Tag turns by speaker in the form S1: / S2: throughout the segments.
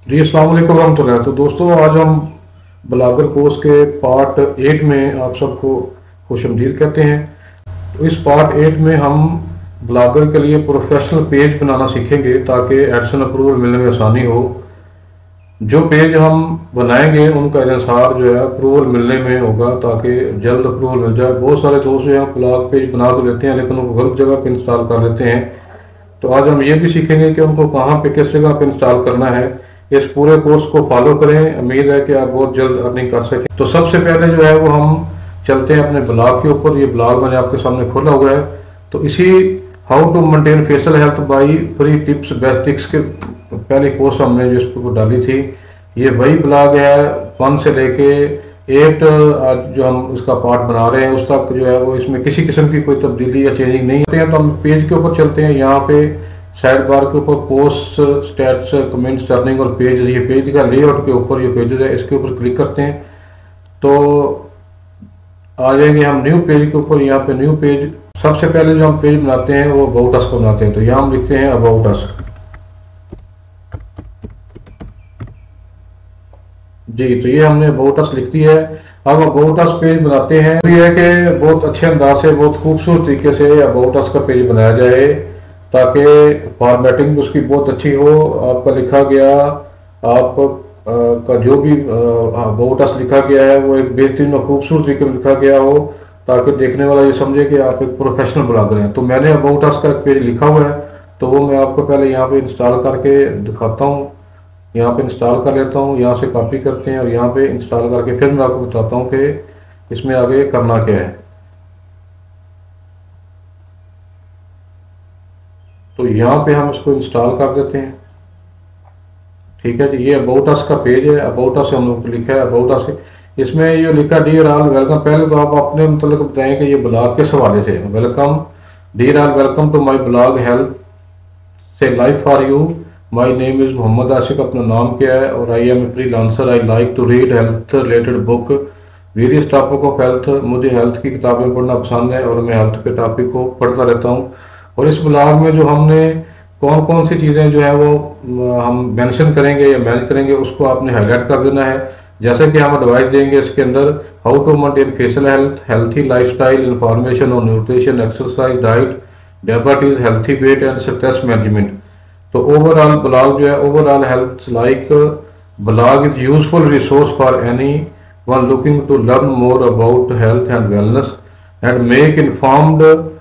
S1: जी अस्सलाम वालेकुम रहमतुल्लाह। तो दोस्तों आज हम ब्लॉगर कोर्स के पार्ट 8 में आप सबको खुशमदीद कहते हैं। तो इस पार्ट 8 में हम ब्लॉगर के लिए प्रोफेशनल पेज बनाना सीखेंगे ताकि एडसन अप्रूवल मिलने में आसानी हो। जो पेज हम बनाएंगे उनका इंसार जो है अप्रूवल मिलने में होगा ताकि जल्द अप्रूवल मिल जाए। बहुत सारे दोस्त जो है ब्लॉग पेज बना तो लेते हैं लेकिन वो गलत जगह पर इंस्टॉल कर लेते हैं। तो आज हम ये भी सीखेंगे कि उनको कहाँ पे किस जगह पे इंस्टॉल करना है। इस पूरे कोर्स को फॉलो करें, उम्मीद है कि आप बहुत जल्द अर्निंग कर सकें। तो सबसे पहले जो है वो हम चलते हैं अपने ब्लॉग के ऊपर। ये ब्लॉग मैंने आपके सामने खोला हुआ है। तो इसी how to maintain facial health by free tips best tips के पहली पोस्ट हमने जो इस पर डाली थी, ये वही ब्लॉग है 1 से लेके 8 आज जो हम इसका पार्ट बना रहे हैं उस तक जो है वो इसमें किसी किस्म की कोई तब्दीली या चेंजिंग नहीं होती है। तो हम पेज के ऊपर चलते हैं। यहाँ पे साइड बार के ऊपर पोस्ट स्टैट्स कमेंट्स अर्निंग और पेज, ये पेज का लेआउट के ऊपर ये पेज है, इसके ऊपर क्लिक करते हैं तो आ जाएंगे हम न्यू पेज के ऊपर। यहाँ पे न्यू पेज सबसे पहले जो हम पेज बनाते हैं वो अबाउट अस को बनाते हैं। तो यहाँ हम लिखते हैं अबाउट अस। जी, तो ये हमने अबाउट अस लिख दी है। अब अबाउट अस पेज बनाते हैं। ये है कि बहुत अच्छे अंदाज से बहुत खूबसूरत तरीके से अबाउट अस का पेज बनाया जाए ताकि फॉर्मेटिंग उसकी बहुत अच्छी हो। आपका लिखा गया आप का जो भी अबाउट अस लिखा गया है वो एक बेहतरीन और खूबसूरत तरीके में लिखा गया हो ताकि देखने वाला ये समझे कि आप एक प्रोफेशनल ब्लॉगर हैं। तो मैंने अबाउट अस का एक पेज लिखा हुआ है, तो वो मैं आपको पहले यहाँ पे इंस्टॉल करके दिखाता हूँ। यहाँ पे इंस्टॉल कर लेता हूँ, यहाँ से कॉपी करते हैं और यहाँ पे इंस्टॉल करके फिर मैं आपको बताता हूँ कि इसमें आगे करना क्या है। तो यहाँ पे हम इसको इंस्टॉल कर देते हैं। ठीक है जी, ये अबाउट अस का पेज है। अबाउट अस हम लोग लिखा है अबाउट अस। इसमें ये लिखा डियर ऑल वेलकम। पहले तो आप अपने मतलब बताएं कि ये ब्लॉग किस हवाले से है। Welcome dear all, welcome to my blog health से life for you. My name is Mohammad Ashiq, अपना नाम क्या है, और I am a freelancer. I like to read health related book various topic of health. मुझे हेल्थ की किताबें पढ़ना पसंद है और मैं हेल्थ के टॉपिक को पढ़ता रहता हूँ। और इस ब्लॉग में जो हमने कौन कौन सी चीज़ें जो है वो हम मेंशन करेंगे या मैच करेंगे उसको आपने हाईलाइट कर देना है। जैसे कि हम एडवाइस देंगे इसके अंदर how to maintain facial health, healthy lifestyle, information on nutrition, exercise, diet, diabetes, healthy weight and stress management. तो ओवरऑल ब्लॉग जो है overall health like blog is useful resource for anyone looking to learn more about health and wellness and make informed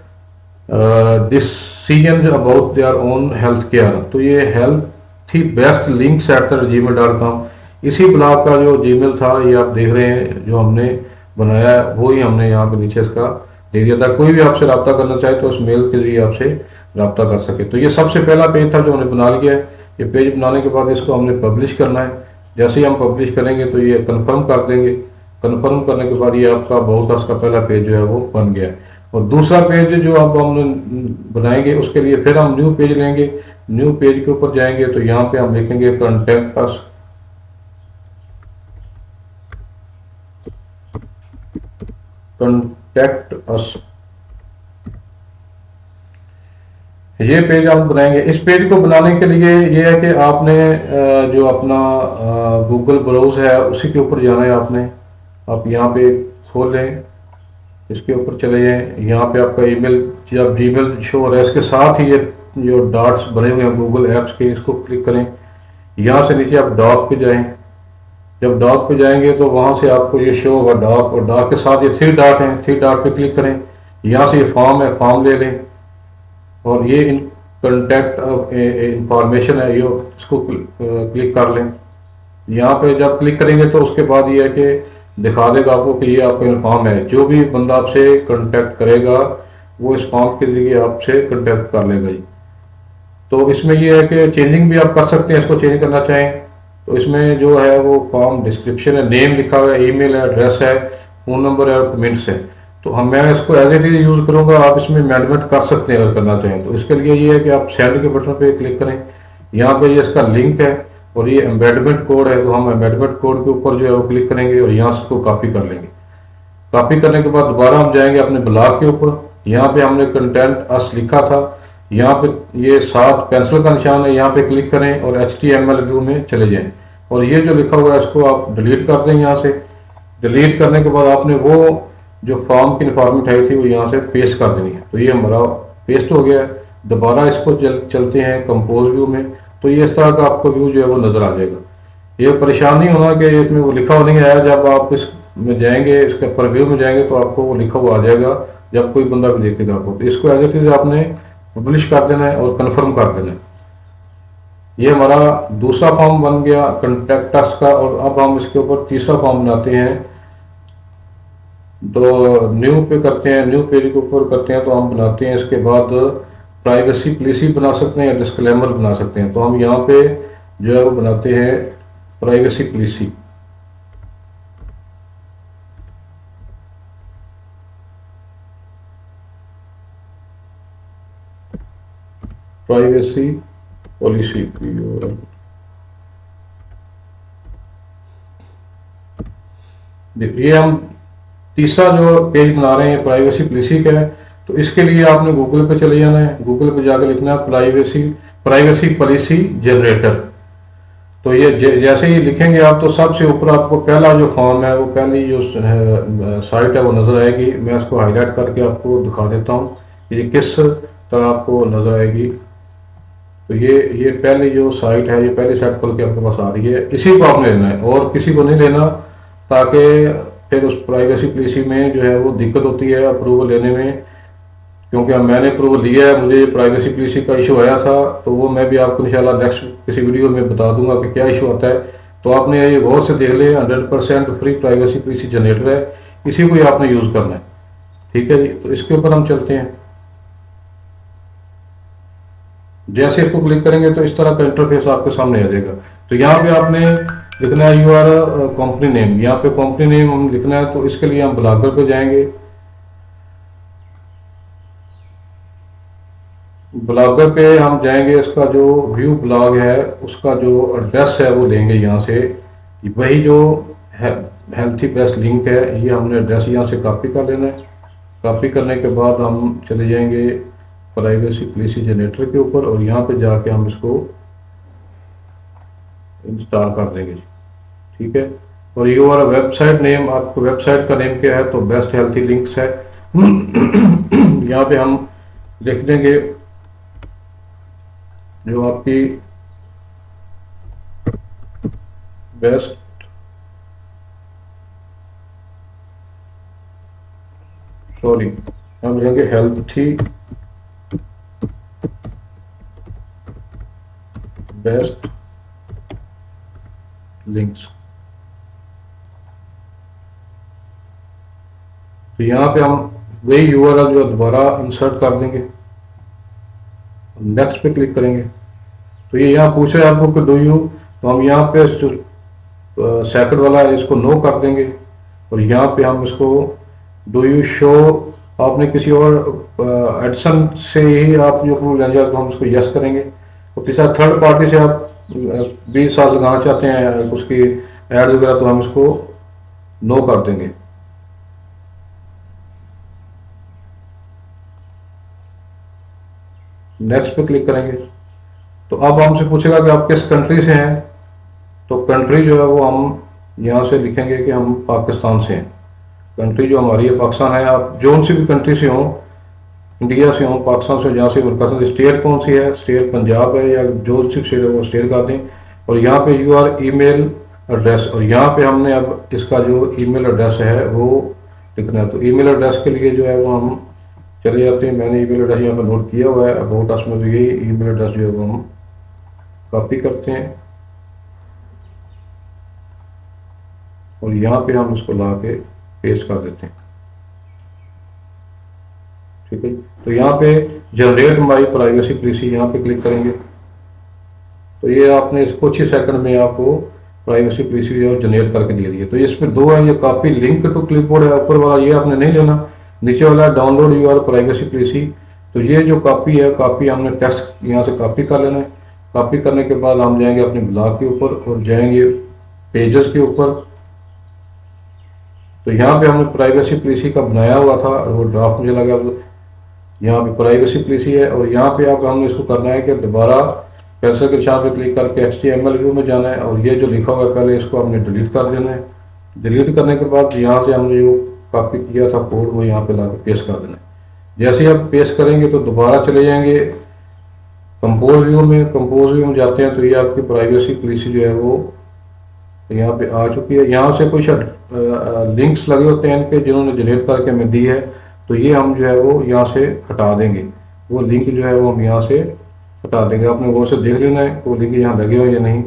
S1: decision about their own health care. तो ये healthy best links @gmail.com, इसी blog का जो Gmail था ये आप देख रहे हैं जो हमने बनाया है वो ही हमने यहाँ पे नीचे इसका दे दिया था। कोई भी आपसे रब्ता करना चाहे तो उस मेल के जरिए आपसे रब्ता कर सके। तो ये सबसे पहला पेज था जो हमने बना लिया है। ये पेज बनाने के बाद इसको हमने पब्लिश करना है। जैसे ही हम पब्लिश करेंगे तो ये कन्फर्म कर देंगे। कन्फर्म करने के बाद ये आपका बहुत उसका पहला पेज जो है वो बन गया है। और दूसरा पेज जो अब हम बनाएंगे उसके लिए फिर हम न्यू पेज लेंगे। न्यू पेज के ऊपर जाएंगे तो यहाँ पे हम लिखेंगे कॉन्टैक्ट अस। कॉन्टैक्ट अस, ये पेज हम बनाएंगे। इस पेज को बनाने के लिए ये है कि आपने जो अपना गूगल ब्राउज है उसी के ऊपर जाना है आपने। आप यहाँ पे खोल लें, इसके ऊपर चले जाएं। यहाँ पे आपका ईमेल जब जीमेल शो हो रहा है इसके साथ ही ये जो डॉट्स बने हुए हैं गूगल ऐप्स के, इसको क्लिक करें। यहाँ से नीचे आप डॉक पे जाएं। जब डॉक पे जाएंगे तो वहाँ से आपको ये शो होगा डॉक, और डॉक के साथ ये 3 डॉट हैं, 3 डॉट पे क्लिक करें। यहाँ से ये फॉर्म है, फॉर्म ले लें और ये कॉन्टैक्ट इंफॉर्मेशन है ये इसको क्लिक कर लें। यहाँ पे जब क्लिक करेंगे तो उसके बाद ये है कि दिखा देगा आपको कि ये आपका फॉर्म है। जो भी बंदा आपसे कांटेक्ट करेगा वो इस फॉर्म के जरिए आपसे कांटेक्ट कर लेगा जी। तो इसमें ये है कि चेंजिंग भी आप कर सकते हैं, इसको चेंज करना चाहें तो इसमें जो है वो फॉर्म डिस्क्रिप्शन है, नेम लिखा हुआ है, ईमेल है, एड्रेस है, फ़ोन नंबर है और पेमेंट्स है। तो मैं इसको एज इट इज यूज़ करूँगा। आप इसमें अमेंडमेंट कर सकते हैं अगर करना चाहें तो। इसके लिए ये है कि आप सेंड के बटन पे क्लिक करें। यहाँ पे ये इसका लिंक है और ये एम्बेडमेंट कोड है, तो हम एम्बेडमेंट कोड के ऊपर जो है वो क्लिक करेंगे और यहाँ से इसको कॉपी कर लेंगे। कॉपी करने के बाद दोबारा हम जाएंगे अपने ब्लॉग के ऊपर। यहाँ पे हमने कंटेंट अस लिखा था, यहाँ पे ये 7 पेंसिल का निशान है, यहाँ पे क्लिक करें और HTML व्यू में चले जाएं और ये जो लिखा हुआ है इसको आप डिलीट कर दें। यहाँ से डिलीट करने के बाद आपने वो जो फॉर्म की इन्फॉर्मेट आई थी वो यहाँ से पेस्ट कर देनी है। तो ये हमारा पेस्ट हो गया है। दोबारा इसको चलते हैं कंपोज व्यू में, तो ये इस तरह का आपको व्यू जो है वो नज़र आ जाएगा। ये परेशान नहीं होना कि इसमें वो लिखा हुआ नहीं आया, जब आप इसमें जाएंगे, इसके प्रीव्यू में जाएंगे तो आपको वो लिखा हुआ आ जाएगा जब कोई बंदा भी देखेगा आपको। तो इसको एज इट इज आपने पब्लिश कर देना है और कन्फर्म कर देना है। ये हमारा दूसरा फॉर्म बन गया कॉन्टैक्ट अस का, और अब हम इसके ऊपर तीसरा फॉर्म बनाते हैं। तो न्यू पे करते हैं, न्यू पेज के ऊपर करते हैं, तो हम बनाते हैं इसके बाद प्राइवेसी पॉलिसी बना सकते हैं या डिस्क्लेमर बना सकते हैं। तो हम यहाँ पे जो है वो बनाते हैं प्राइवेसी पॉलिसी। प्राइवेसी पॉलिसी ये हम तीसरा जो पेज बना रहे हैं प्राइवेसी पॉलिसी का है। तो इसके लिए आपने गूगल पे चले जाना है, गूगल पे जाकर लिखना है प्राइवेसी पॉलिसी जनरेटर। तो ये जैसे ही लिखेंगे आप तो सबसे ऊपर आपको पहला जो फॉर्म है वो पहली जो साइट है वो नज़र आएगी। मैं इसको हाईलाइट करके आपको दिखा देता हूँ कि ये किस तरह आपको नज़र आएगी। तो ये पहली जो साइट है, ये पहली साइट खुल के आपके पास आ रही है। इसी को आपने लेना है और किसी को नहीं लेना, ताकि फिर उस प्राइवेसी पॉलिसी में जो है वो दिक्कत होती है अप्रूवल लेने में। क्योंकि मैंने अप्रूवल लिया है, मुझे प्राइवेसी पॉलिसी का इशू आया था, तो वो मैं भी आपको इंशाल्लाह नेक्स्ट किसी वीडियो में बता दूंगा कि क्या इशू आता है। तो आपने ये गौर से देख ले, 100% फ्री प्राइवेसी पॉलिसी जनरेटर है, इसी को ही आपने यूज़ करना है। ठीक है जी, तो इसके ऊपर हम चलते हैं। जैसे इसको क्लिक करेंगे तो इस तरह का इंटरफेस आपके सामने आ जाएगा। तो यहाँ पे आपने लिखना है यूआर कंपनी नेम, यहाँ पे कंपनी नेम हम लिखना है। तो इसके लिए हम ब्लॉगर पे जाएंगे, ब्लॉगर पे हम जाएंगे, इसका जो व्यू ब्लॉग है उसका जो एड्रेस है वो लेंगे यहाँ से। वही जो हेल्थी बेस्ट लिंक है, ये हमने एड्रेस यहाँ से कॉपी कर लेना है। कॉपी करने के बाद हम चले जाएंगे प्राइवेसी पॉलिसी जनरेटर के ऊपर और यहाँ पे जाके हम इसको इंस्टॉल कर देंगे। ठीक है, और ये हमारा वेबसाइट नेम, आपको वेबसाइट का नेम क्या है, तो बेस्ट हेल्थी लिंक्स है। यहाँ पे हम लिख देंगे जो आपकी बेस्ट हम लिखेंगे हेल्थी बेस्ट लिंक्स। तो यहाँ पे हम वही यूआरएल जो दोबारा इंसर्ट कर देंगे, नेक्स्ट पे क्लिक करेंगे। तो ये यहाँ पूछ रहे हैं आपको कि डू यू, तो हम यहाँ पे जो सेकंड वाला है इसको नो कर देंगे और यहाँ पे हम इसको डू यू शो, आपने किसी और एडिसन से ही आप जो प्रूफ लेंगे तो हम इसको यस करेंगे। और तीसरा थर्ड पार्टी से आप 20 साल लगाना चाहते हैं उसकी एड वगैरह, तो हम इसको नो कर देंगे। नेक्स्ट पे क्लिक करेंगे। तो अब हमसे पूछेगा कि आप किस कंट्री से हैं, तो कंट्री जो है वो हम यहाँ से लिखेंगे कि हम पाकिस्तान से हैं। कंट्री जो हमारी है पाकिस्तान है। आप जो सी भी कंट्री से हों, इंडिया से हों, पाकिस्तान से, जहाँ से वर्क करते हैं। स्टेट कौन सी है, स्टेट पंजाब है या जो सी स्टेट है वो स्टेट का दें। और यहाँ पे यूआर ईमेल एड्रेस, और यहाँ पे हमने अब इसका जो ईमेल एड्रेस है वो लिखना है। तो ईमेल एड्रेस के लिए जो है वो हम चले जाते हैं। मैंने ईमेल एड्रेस यहाँ पर नोट किया हुआ है, अबाउट अस में भी यही ईमेल एड्रेस जो है वो हम कॉपी करते हैं और यहाँ पे हम इसको ला के पेस्ट कर देते हैं। ठीक है, तो यहाँ पे जनरेट माई प्राइवेसी पॉलिसी यहाँ पे क्लिक करेंगे। तो ये आपने इसको कुछ ही सेकंड में आपको प्राइवेसी पॉलिसी जो जनरेट करके दे दी है। तो इसमें दो है, ये कॉपी लिंक टू क्लिपबोर्ड है, ऊपर वाला ये आपने नहीं लेना, नीचे वाला डाउनलोड यूआर प्राइवेसी पॉलिसी। तो ये जो कॉपी है, कॉपी हमने टेक्स्ट यहाँ से कॉपी कर लेना है। कॉपी करने के बाद हम जाएंगे अपने ब्लॉग के ऊपर और जाएंगे पेजेस के ऊपर। तो यहाँ पे हमने प्राइवेसी पॉलिसी का बनाया हुआ था और वो ड्राफ्ट मुझे लगा यहाँ पे प्राइवेसी पॉलिसी है, और यहाँ पे आप हमने इसको करना है कि दोबारा पेंसिल के निशान पे क्लिक करके HTML व्यू में जाना है, और ये जो लिखा हुआ है पहले इसको हमने डिलीट कर देना है। डिलीट करने के बाद यहाँ से हमने जो कॉपी किया था कोड वो यहाँ पे लाके पेस्ट कर देना है। जैसे ही आप पेस्ट करेंगे तो दोबारा चले जाएंगे कंपोज व्यू में। कंपोज व्यू में जाते हैं तो ये आपकी प्राइवेसी पॉलिसी जो है वो यहाँ पे आ चुकी है। यहाँ से कुछ लिंक्स लगे होते हैं इनके जिन्होंने जनरेट करके हमें दी है, तो ये हम जो है वो यहाँ से हटा देंगे। वो लिंक जो है वो हम यहाँ से हटा देंगे। आपने वो से देख लेना है वो लिंक यहाँ लगे हो या नहीं।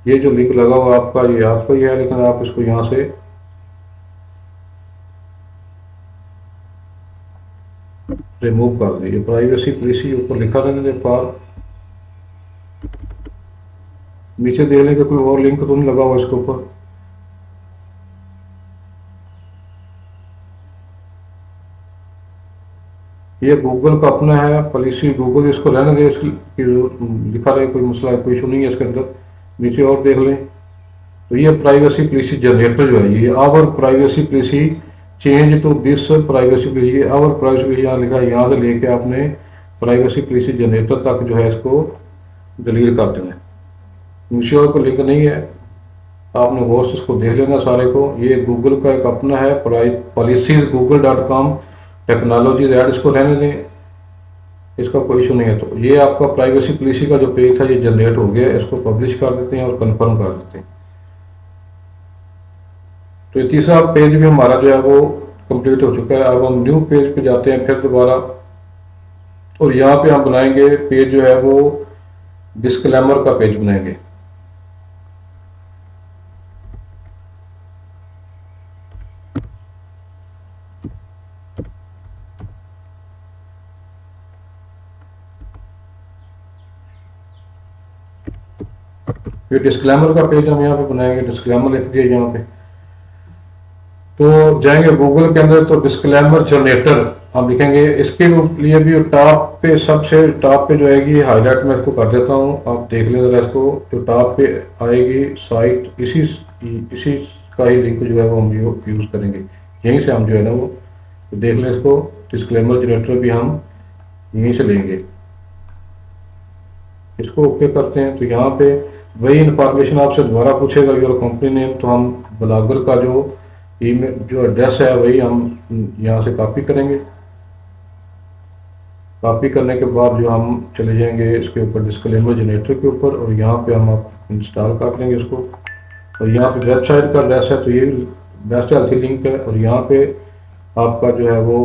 S1: ये जो लिंक लगा हुआ आपका ये आपका ही है, लेकिन आप इसको यहाँ से रिमूव कर दीजिए। प्राइवेसी पॉलिसी ऊपर लिखा रहने दे पार, नीचे देख लें कि कोई और लिंक तो नहीं लगा हुआ इसके ऊपर। ये गूगल का अपना है पॉलिसी, गूगल इसको रहने दे, इसकी लिखा रहे कोई मसला कोई इशू नहीं है इसके अंदर। नीचे और देख लें तो ये प्राइवेसी पॉलिसी जनरेटर जो है ये our privacy policy change to this privacy policy, our privacy policy यहाँ लिखा है, यहाँ से लेके आपने प्राइवेसी पॉलिसी जनरेटर तक जो है इसको डिलीट कर देना है। नीचे और कोई लिंक नहीं है, आपने गौर से इसको देख लेना सारे को। ये गूगल का एक अपना है policies.google.com टेक्नोलॉजी ऐड, इसको रहने दें, इसका कोई इशू नहीं है। तो ये आपका प्राइवेसी पॉलिसी का जो पेज था ये जनरेट हो गया, इसको पब्लिश कर देते हैं और कंफर्म कर देते हैं। तो ये तीसरा पेज भी हमारा जो है वो कंप्लीट हो चुका है। अब हम न्यू पेज पे जाते हैं फिर दोबारा, और यहाँ पे हम बनाएंगे पेज जो है वो डिस्क्लेमर का पेज बनाएंगे। ये डिस्क्लेमर का पेज हम यहाँ पे बनाएंगे, डिस्क्लेमर लिख दिया यहाँ पे। तो जाएंगे गूगल के अंदर तो डिस्क्लेमर जनरेटर हम लिखेंगे। इसके लिए भी टॉप पे सबसे टॉप पे जो आएगी हाईलाइट में इसको कर देता हूँ, आप देख लें जरा इसको। जो टॉप पे आएगी साइट इसी का ही लिंक जो है वो हम यूज़ करेंगे, यहीं से हम जो है ना वो तो देख लें इसको। डिस्क्लेमर जनरेटर भी हम यहीं से लेंगे, इसको ओके करते हैं। तो यहाँ पे वही इंफॉर्मेशन आपसे दोबारा पूछेगा योर कंपनी नेम, तो हम ब्लॉगर का जो ईमेल जो एड्रेस है वही हम यहाँ से कॉपी करेंगे। कॉपी करने के बाद जो हम चले जाएंगे इसके ऊपर डिस्क्लेमर जनरेटर के ऊपर, और यहाँ पे हम आप इंस्टॉल कर लेंगे इसको। और यहाँ पे वेबसाइट का एड्रेस है तो ये बेस्ट हेल्थी लिंक है, और यहाँ पे आपका जो है वो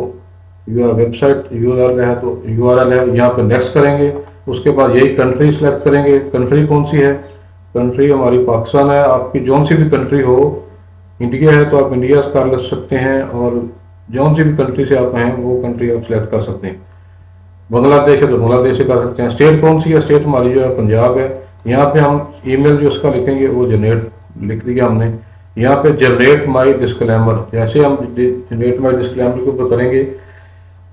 S1: वेबसाइट URL है तो URL है, यहाँ पे नेक्स्ट करेंगे। उसके बाद यही कंट्री सेलेक्ट करेंगे। कंट्री कौन सी है? कंट्री हमारी पाकिस्तान है। आपकी जौन सी भी कंट्री हो, इंडिया है तो आप इंडिया कर ले सकते हैं, और जौन सी भी कंट्री से आप हैं वो कंट्री आप सेलेक्ट कर सकते हैं। बांग्लादेश है तो बांग्लादेश से कर सकते हैं। स्टेट कौन सी है? स्टेट हमारी जो है पंजाब है। यहाँ पे हम ईमेल जो उसका लिखेंगे वो जनरेट लिख दिया हमने। यहाँ पे जनरेट माई डिस्क्लेमर, जैसे हम जनरेट माई डिस्क्लेमर के ऊपर करेंगे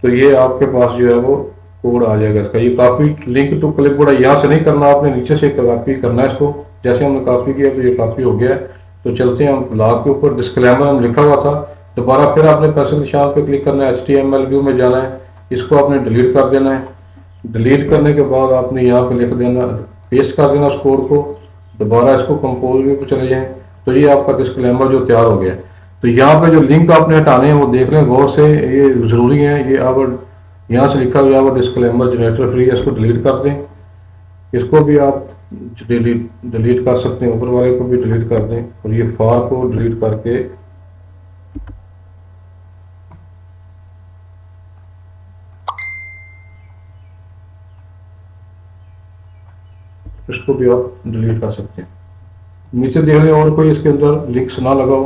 S1: तो ये आपके पास जो है वो कोड आ जाएगा इसका। ये कॉपी लिंक टू क्लिपबोर्ड है, यहाँ से नहीं करना, आपने नीचे से कॉपी करना है इसको। जैसे हमने कॉपी किया तो ये कॉपी हो गया। तो चलते हैं हम ब्लॉग के ऊपर। डिस्क्लेमर हम लिखा हुआ था, दोबारा फिर आपने पेंसिल निशान पे क्लिक करना है, HTML व्यू में जाना है, इसको आपने डिलीट कर देना है। डिलीट करने के बाद आपने यहाँ पे लिख देना, पेस्ट कर देना उस कोड को। दोबारा इसको कंपोज व्यू पे चले जाएं तो ये आपका डिस्क्लेमर जो तैयार हो गया। तो यहाँ पे जो लिंक आपने हटाने हैं वो देख लें गौर से, ये ज़रूरी है। ये अब यहाँ से लिखा हुआ है डिस्क्लेमर जनरेटर फ्री है, इसको डिलीट कर दें। इसको भी आप डिलीट कर सकते हैं, ऊपर वाले को भी डिलीट कर दें, और ये फार को डिलीट करके इसको भी आप डिलीट कर सकते हैं। नीचे देख लें और कोई इसके अंदर लिंक्स ना लगाओ,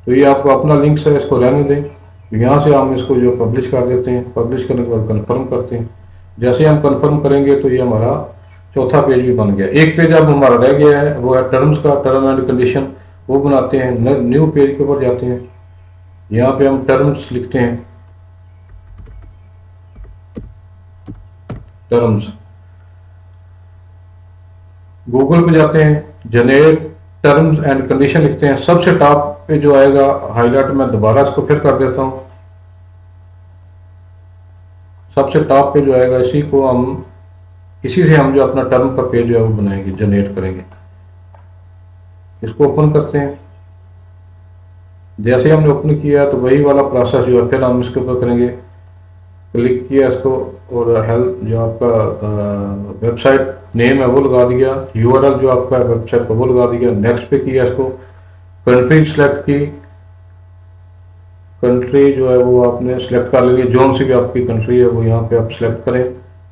S1: तो ये आपको अपना लिंक्स है, इसको रहने दें। यहाँ से हम इसको जो पब्लिश कर देते हैं, पब्लिश करने के बाद कन्फर्म करते हैं। जैसे हम कंफर्म करेंगे तो ये हमारा चौथा पेज भी बन गया। एक पेज अब हमारा रह गया है, वो है टर्म्स का, टर्म एंड कंडीशन, वो बनाते हैं। न्यू पेज के ऊपर जाते हैं, यहाँ पे हम टर्म्स लिखते हैं, टर्म्स। गूगल पे जाते हैं, जनरेट टर्म्स एंड कंडीशन लिखते हैं। सबसे टॉप पे जो आएगा हाईलाइट, मैं दोबारा इसको फिर कर देता हूँ। सबसे टॉप पे जो आएगा इसी से हम जो अपना टर्म का पेज जो है वो बनाएंगे, जनरेट करेंगे। इसको ओपन करते हैं। जैसे हमने ओपन किया तो वही वाला प्रोसेस जो है फिर हम इसके ऊपर करेंगे। क्लिक किया इसको और हेल्प जो आपका वेबसाइट नेम है वो लगा दिया, यूआरएल जो आपका वेबसाइट का वो लगा दिया। नेक्स्ट पे किया, इसको कंट्री सेलेक्ट की। कंट्री जो है वो आपने सेलेक्ट कर लेनी है, जो सी भी आपकी कंट्री है वो यहाँ पे आप सेलेक्ट करें।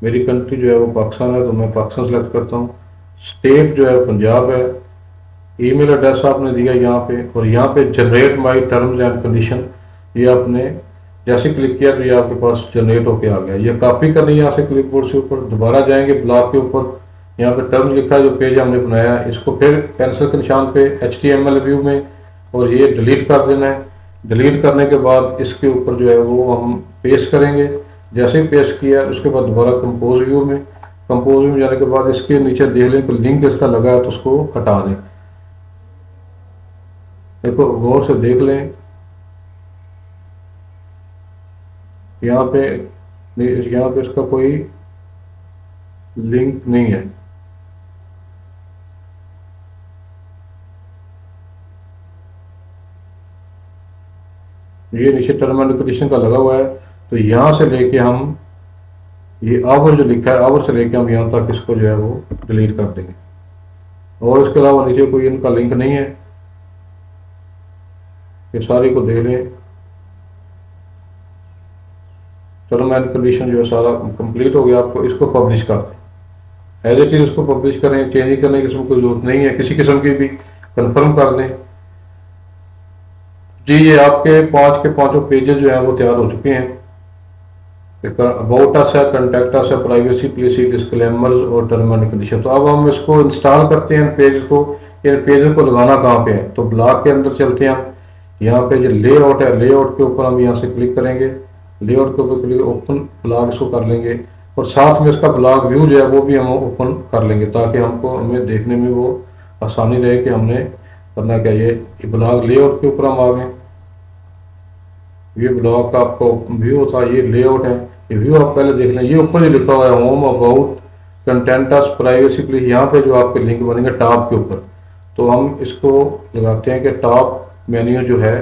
S1: मेरी कंट्री जो है वो पाकिस्तान है तो मैं पाकिस्तान सेलेक्ट करता हूँ। स्टेट जो है पंजाब है। ईमेल एड्रेस आपने दिया यहाँ पे, और यहाँ पे generate my terms and condition, ये आपने जैसे क्लिक किया तो ये आपके पास जनरेट होके आ गया। ये कॉपी करनी है यहाँ से क्लिपबोर्ड से ऊपर, दोबारा जाएंगे ब्लॉक के ऊपर, यहाँ पे टर्म्स लिखा है जो पेज हमने बनाया है, इसको फिर पेंसिल के निशान पे HTML व्यू में और ये डिलीट कर देना है। डिलीट करने के बाद इसके ऊपर जो है वो हम पेस्ट करेंगे। जैसे ही पेस्ट किया उसके बाद दोबारा कंपोज व्यू में, कंपोज व्यू में जाने के बाद इसके नीचे देख लें कोई लिंक इसका लगा है तो उसको हटा दें। देखो गौर से देख लें, यहाँ पे इसका कोई लिंक नहीं है। ये नीचे टर्म एंड कंडीशन का लगा हुआ है, तो यहाँ से लेके हम ये आवर जो लिखा है, आवर से लेके हम यहाँ तक इसको जो है वो डिलीट कर देंगे। और इसके अलावा नीचे कोई इनका लिंक नहीं है। ये सारी को देख लें, टर्म एंड कंडीशन जो है सारा कंप्लीट हो गया। आपको इसको पब्लिश कर दें, एज इट इज इसको पब्लिश करें, चेंज करने की कोई जरूरत नहीं है किसी किस्म की भी। कंफर्म कर दें जी। ये आपके 5 के 5 पेजेस जो है वो तैयार हो चुके हैं। अबाउट अस है, कंटेक्ट अस है, प्राइवेसी पॉलिसी, डिस्क्लेमर्स और टर्म एंड कंडीशन। तो अब हम इसको इंस्टॉल करते हैं पेज को। इन पेज को लगाना कहाँ पे है, तो ब्लॉक के अंदर चलते हैं हम। यहाँ पे जो लेआउट है, लेआउट के ऊपर हम यहाँ से क्लिक करेंगे। लेआउट के ऊपर क्लिक, ओपन ब्लॉग इसको कर लेंगे, और साथ में इसका ब्लॉग व्यू जो है वो भी हम ओपन कर लेंगे, ताकि हमें देखने में वो आसानी रहे कि हमने करना क्या। ये ब्लॉग लेआउट के ऊपर हम आ गए। ये ब्लॉग का आपको व्यू होता है, ये लेआउट है। ये व्यू आप पहले देख लें। ये ऊपर जो लिखा हुआ है home, about, content, privacy please, यहाँ पे जो आपके लिंक बनेंगे टॉप के ऊपर, तो हम इसको लगाते हैं कि टॉप मेन्यू जो है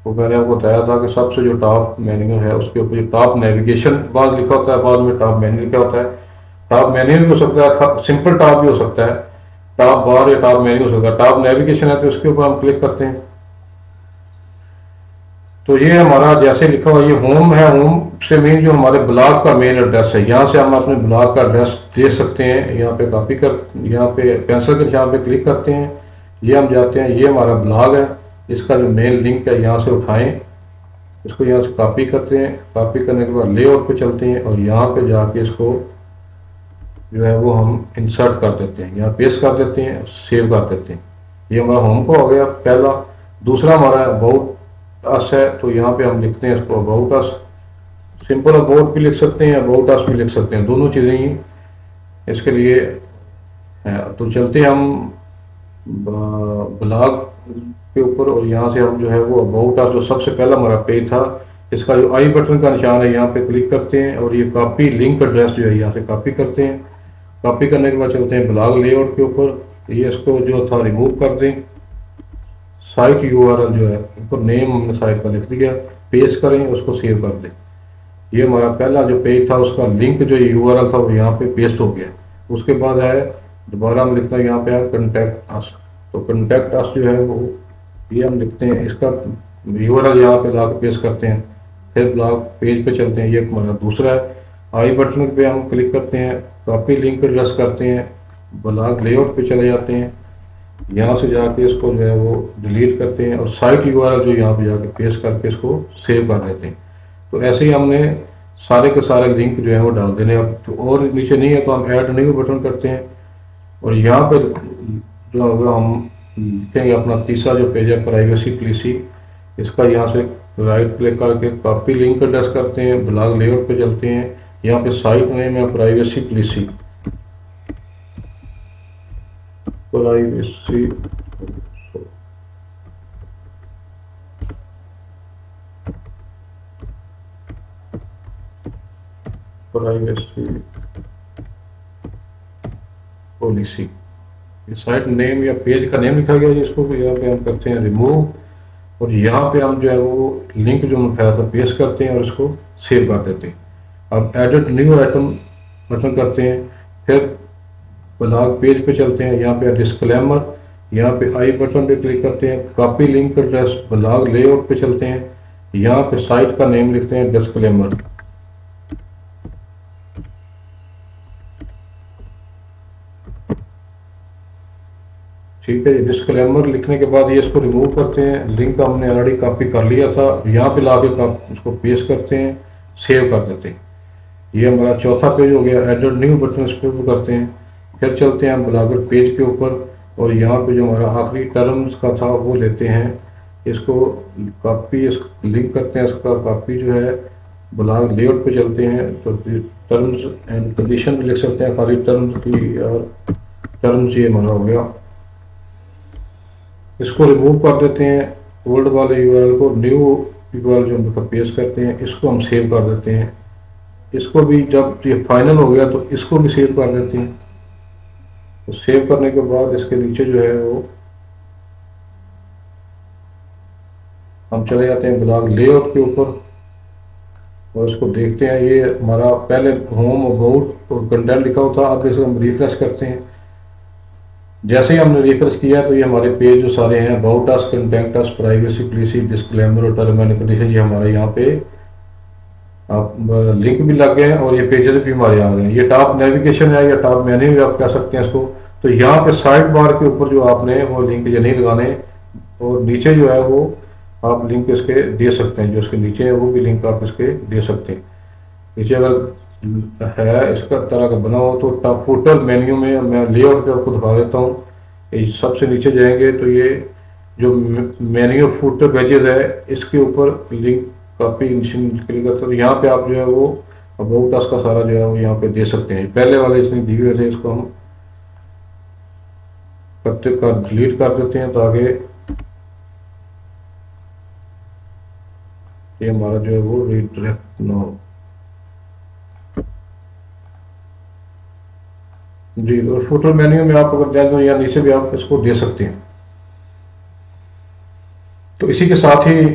S1: वो मैंने आपको बताया था कि सबसे जो टॉप मेन्यू है उसके ऊपर जो टॉप नेविगेशन बाद लिखा होता है, बाद में टॉप मेन्यू लिखा होता है। टॉप मेन्यू भी हो सकता है, सिंपल टॉप भी हो सकता है, टॉप बार या टॉप मेन्यू हो सकता है। टॉप नेविगेशन है तो उसके ऊपर हम क्लिक करते हैं। तो ये हमारा जैसे लिखा हुआ ये होम है, होम से मेन जो हमारे ब्लॉग का मेन एड्रेस है, यहाँ से हम अपने ब्लॉग का एड्रेस दे सकते हैं। यहाँ पे कॉपी कर, यहाँ पे पेंसिल के निशान पे क्लिक करते हैं, ये हम जाते हैं, ये हमारा ब्लॉग है, इसका जो मेन लिंक है यहाँ से उठाएं, इसको यहाँ से कॉपी करते हैं। कॉपी करने के बाद लेआउट पे चलते हैं और यहाँ पे जाके इसको जो है वो हम इंसर्ट कर देते हैं, यहाँ पेस्ट कर देते हैं, सेव कर देते हैं। ये हमारा होम को हो गया पहला। दूसरा हमारा अबाउट अस है, तो यहाँ पे हम लिखते हैं इसको अबाउट अस। सिंपल अबाउट भी लिख सकते हैं, अबाउट अस भी लिख सकते हैं, दोनों चीज़ें ही इसके लिए है। तो चलते हैं हम ब्लॉग के ऊपर, और यहाँ से हम जो है वो अबाउट अस जो सबसे पहला हमारा पेज था, इसका जो आई बटन का निशान है यहाँ पे क्लिक करते हैं, और ये कॉपी लिंक एड्रेस जो है यहाँ से कॉपी करते हैं। कॉपी करने के बाद चलते हैं ब्लॉग लेआउट के ऊपर, ये इसको जो था रिमूव कर दें। साइट यूआरएल जो है ऊपर नेम हमने साइट का लिख दिया, पेस्ट करें, उसको सेव कर दें। ये हमारा पहला जो पेज था उसका लिंक जो यूआरएल था वो यहाँ पे पेस्ट हो गया। उसके बाद है दोबारा हम लिखते हैं यहाँ पे है कंटेक्ट अस। तो कंटेक्ट अस जो है वो ये हम लिखते हैं, इसका यूआरएल यहाँ पे लाके पेस्ट करते हैं। फिर ब्लॉग पेज पे चलते हैं, ये हमारा दूसरा है। आई बटन पे हम क्लिक करते हैं, कॉपी लिंक एड्रेस करते हैं, ब्लॉग लेआउट पे चले जाते हैं, यहाँ से जाके इसको जो है वो डिलीट करते हैं, और साइट यूआरएल जो यहाँ पे जाके पेस्ट करके इसको सेव कर देते हैं। तो ऐसे ही हमने सारे के सारे लिंक जो है वो डाल देने। अब तो और नीचे नहीं है तो हम ऐड न्यू बटन करते हैं, और यहाँ पे जो होगा हम लिखेंगे अपना तीसरा जो पेज है प्राइवेसी पॉलिसी, इसका यहाँ से राइट क्लिक करके कॉपी लिंक एड्रेस करते हैं, ब्लॉग लेआउट पे चलते हैं, यहाँ पे साइट नेम है privacy policy, privacy privacy policy, ये साइट नेम या पेज का नेम लिखा गया है, जिसको यहाँ पे हम करते हैं रिमूव, और यहाँ पे हम जो है वो लिंक जो हमने उठाया था पेस्ट करते हैं और इसको सेव कर देते हैं। अब एडिट न्यू आइटम बटन करते हैं, फिर ब्लॉग पेज पे चलते हैं, यहाँ पे डिस्क्लेमर, यहाँ पे आई बटन पे क्लिक करते हैं, copy link address, blog layout पे चलते हैं, यहाँ पे साइट का नेम लिखते हैं डिस्क्लेमर। ठीक है, ये डिस्क्लेमर लिखने के बाद ये इसको रिमूव करते हैं। लिंक हमने ऑलरेडी कॉपी कर लिया था, यहाँ पे लाके इसको पेस्ट करते हैं, सेव कर देते हैं। ये हमारा चौथा पेज हो गया। एडिट न्यू बटन इस पर करते हैं, फिर चलते हैं ब्लॉगर पेज के ऊपर, और यहाँ पे जो हमारा आखिरी टर्म्स का था वो लेते हैं, इसको कॉपी, इस लिंक करते हैं, इसका कॉपी जो है ब्लॉग लेआउट पे चलते हैं, तो टर्म्स एंड कंडीशन लिख सकते हैं खाली टर्म्स की, और टर्म्स ये हमारा हो गया। इसको रिमूव कर देते हैं, ओल्ड वाले यूआरएल को न्यू यूआरएल जो हम पेस्ट करते हैं, इसको हम सेव कर देते हैं। इसको भी जब ये फाइनल हो गया तो इसको भी सेव कर देते हैं। तो सेव करने के बाद इसके नीचे जो है वो हम चले जाते हैं ब्लॉग लेआउट के ऊपर, और इसको देखते हैं। ये हमारा पहले होम, अबाउट और कंटेंट लिखा हुआ था, अब इसको हम रिफ्रेश करते हैं। जैसे ही हमने रिफ्रेश किया तो ये हमारे पेज जो सारे हैं, about us, content us, privacy policy, disclaimer और टर्म एंड कंडीशन, ये हमारे यहाँ पे आप लिंक भी लग गए हैं और ये पेजेस भी हमारे आ गए हैं। ये टॉप नेविगेशन है या टॉप मेन्यू भी आप कह सकते हैं इसको। तो यहाँ पे साइड बार के ऊपर जो आपने वो लिंक जो नहीं लगाने, और नीचे जो है वो आप लिंक इसके दे सकते हैं, जो इसके नीचे है वो भी लिंक आप इसके दे सकते हैं। नीचे अगर है इसका तरह का बना हो तो टॉप फुटर मेन्यू में मैं लेआउट पे आपको दिखा देता हूँ। ये सबसे नीचे जाएंगे तो ये जो मेन्यू फुटर पेजेस है, इसके ऊपर लिंक कॉपी क्लिक करते हो, यहाँ पे आप जो है वो अबाउट अस का सारा जो है वो यहाँ पे दे सकते हैं। पहले वाले इसने दिए हुए थे, इसको हम डिलीट कर देते हैं ताकि ये हमारा जो है वो रिडायरेक्ट ना हो। जी, और फुटर मेन्यू में आप अगर जाए तो या नीचे भी आप इसको दे सकते हैं। तो इसी के साथ ही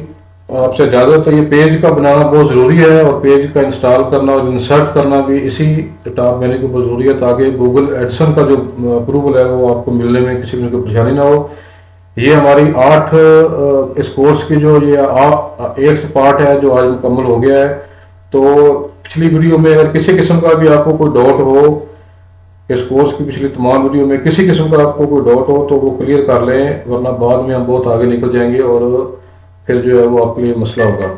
S1: आपसे इजाज़त है। ये पेज का बनाना बहुत ज़रूरी है, और पेज का इंस्टॉल करना और इंसर्ट करना भी इसी टॉप मेन्यू के बहुत ज़रूरी है, ताकि गूगल एडसन का जो अप्रूवल है वो आपको मिलने में किसी भी परेशानी ना हो। ये हमारी 8 इस कोर्स की जो ये 8th पार्ट है जो आज मुकम्मल हो गया है। तो पिछली वीडियो में अगर किसी किस्म का भी आपको कोई डाउट हो, इस कोर्स की पिछली तमाम वीडियो में किसी किस्म का आपको कोई डाउट हो तो वो क्लियर कर लें, वरना बाद में हम बहुत आगे निकल जाएंगे और फिर जो है वो आपके लिए मसला होगा।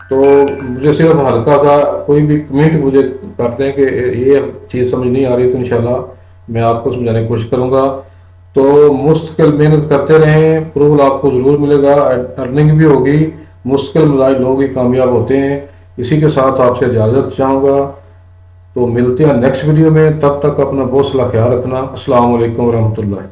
S1: तो मुझे सिर्फ हल्का सा कोई भी कमेंट मुझे करते हैं कि ये चीज़ समझ नहीं आ रही, तो इंशाल्लाह मैं आपको समझाने की कोशिश करूँगा। तो मुश्किल मेहनत करते रहें, अप्रूवल आपको ज़रूर मिलेगा, अर्निंग भी होगी। मुश्किल मजाज लोग ही कामयाब होते हैं। इसी के साथ आपसे इजाज़त चाहूँगा, तो मिलते हैं नेक्स्ट वीडियो में। तब तक अपना बहुत सारा ख्याल रखना। अस्सलाम वालेकुम रहमतुल्लाह।